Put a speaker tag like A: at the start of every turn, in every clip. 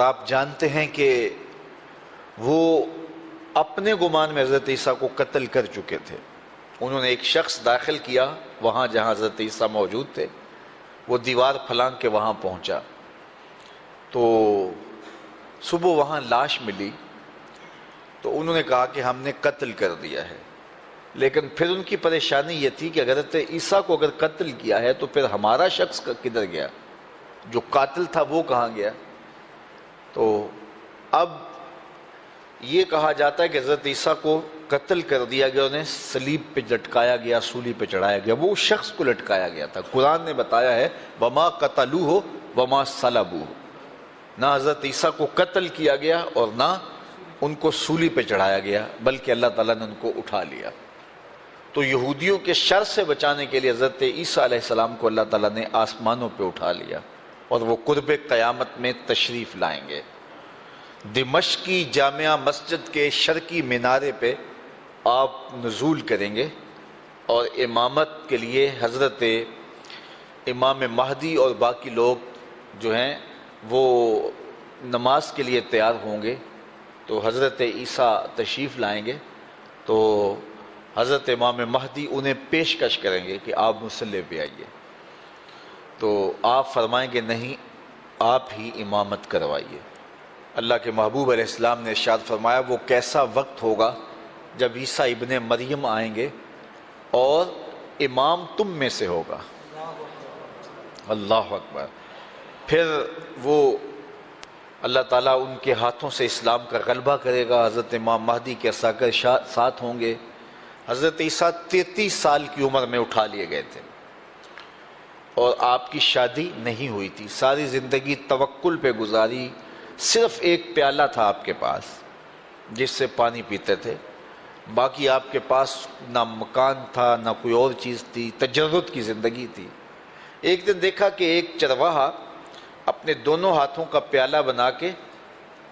A: آپ جانتے ہیں کہ وہ اپنے گمان میں حضرت عیسیٰ کو قتل کر چکے تھے. انہوں نے ایک شخص داخل کیا وہاں جہاں حضرت عیسیٰ موجود تھے. وہ دیوار پھلانگ کے وہاں پہنچا تو صبح وہاں لاش ملی. تو انہوں نے کہا کہ ہم نے قتل کر دیا ہے. لیکن پھر ان کی پریشانی یہ تھی کہ حضرت عیسیٰ کو اگر قتل کیا ہے تو پھر ہمارا شخص کدھر گیا, جو قاتل تھا وہ کہاں گیا. تو اب یہ کہا جاتا ہے کہ حضرت عیسیٰ کو قتل کر دیا گیا, انہیں صلیب پہ لٹکایا گیا, سولی پہ چڑھایا گیا. وہ اس شخص کو لٹکایا گیا تھا. قرآن نے بتایا ہے وما قتلوہ وما صلبوہ, نہ حضرت عیسیٰ کو قتل کیا گیا اور نہ ان کو سولی پہ چڑھایا گیا, بلکہ اللہ تعالیٰ نے ان کو اٹھا لیا. تو یہودیوں کے شر سے بچانے کے لیے حضرت عیسیٰ علیہ السلام کو اللہ تعالیٰ نے آسمانوں پہ اٹھا لیا اور وہ قرب قیامت میں تشریف لائیں گے. دمشق کی جامعہ مسجد کے شرقی مینارے پہ آپ نزول کریں گے اور امامت کے لیے حضرت امام مہدی اور باقی لوگ جو ہیں وہ نماز کے لیے تیار ہوں گے. تو حضرت عیسیٰ تشریف لائیں گے تو حضرت امام مہدی انہیں پیشکش کریں گے کہ آپ مصلی پہ آئیے. تو آپ فرمائیں گے نہیں, آپ ہی امامت کروائیے. اللہ کے محبوب علیہ السلام نے ارشاد فرمایا وہ کیسا وقت ہوگا جب عیسیٰ ابن مریم آئیں گے اور امام تم میں سے ہوگا. اللہ اکبر. پھر وہ اللہ تعالیٰ ان کے ہاتھوں سے اسلام کا غلبہ کرے گا. حضرت امام مہدی کے عساکر ساتھ ہوں گے. حضرت عیسیٰ 33 سال کی عمر میں اٹھا لیے گئے تھے اور آپ کی شادی نہیں ہوئی تھی. ساری زندگی توکل پہ گزاری. صرف ایک پیالہ تھا آپ کے پاس جس سے پانی پیتے تھے, باقی آپ کے پاس نہ مکان تھا نہ کوئی اور چیز تھی. تجرد کی زندگی تھی. ایک دن دیکھا کہ ایک چرواہا اپنے دونوں ہاتھوں کا پیالہ بنا کے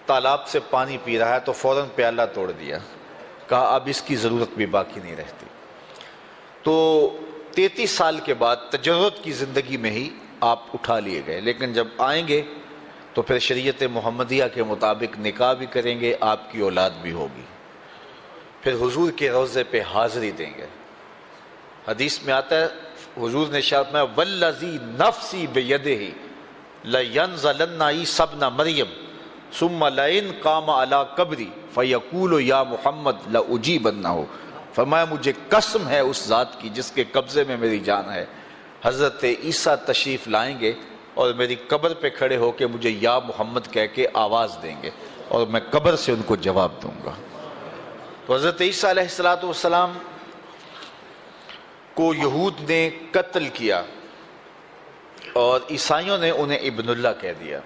A: تالاب سے پانی پی رہا ہے تو فوراً پیالہ توڑ دیا. کہا اب اس کی ضرورت بھی باقی نہیں رہتی. تو 33 سال کے بعد تجرد کی زندگی میں ہی آپ اٹھا لیے گئے. لیکن جب آئیں گے تو پھر شریعت محمدیہ کے مطابق نکاح بھی کریں گے, آپ کی اولاد بھی ہوگی. پھر حضور کے روضے پہ حاضری دیں گے. حدیث میں آتا ہے حضور نے ارشاد فرمایا والذی نفسی بیدہ لینزلن عیسی ابن مریم ثم لئن قام علی قبری فیقول یا محمد لاجیبنہ. فرمایا مجھے قسم ہے اس ذات کی جس کے قبضے میں میری جان ہے, حضرت عیسیٰ تشریف لائیں گے اور میری قبر پہ کھڑے ہو کے مجھے یا محمد کہہ کے آواز دیں گے اور میں قبر سے ان کو جواب دوں گا. تو حضرت عیسیٰ علیہ السلام کو یہود نے قتل کیا اور عیسائیوں نے انہیں ابن اللہ کہہ دیا.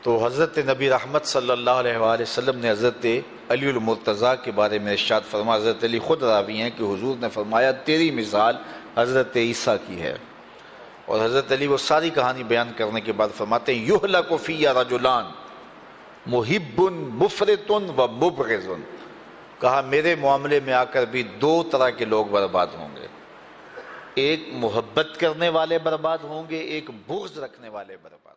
A: تو حضرت نبی رحمت صلی اللہ علیہ وآلہ وسلم نے حضرت علی المرتضیٰ کے بارے میں ارشاد فرمایا, حضرت علی خود راوی ہیں کہ حضور نے فرمایا تیری مثال حضرت عیسیٰ کی ہے. اور حضرت علی وہ ساری کہانی بیان کرنے کے بعد فرماتے ہیں یہلک فی رجلان محب مفرط و مبغض. کہا میرے معاملے میں آ کر بھی 2 طرح کے لوگ برباد ہوں گے, ایک محبت کرنے والے برباد ہوں گے, ایک بغض رکھنے والے برباد.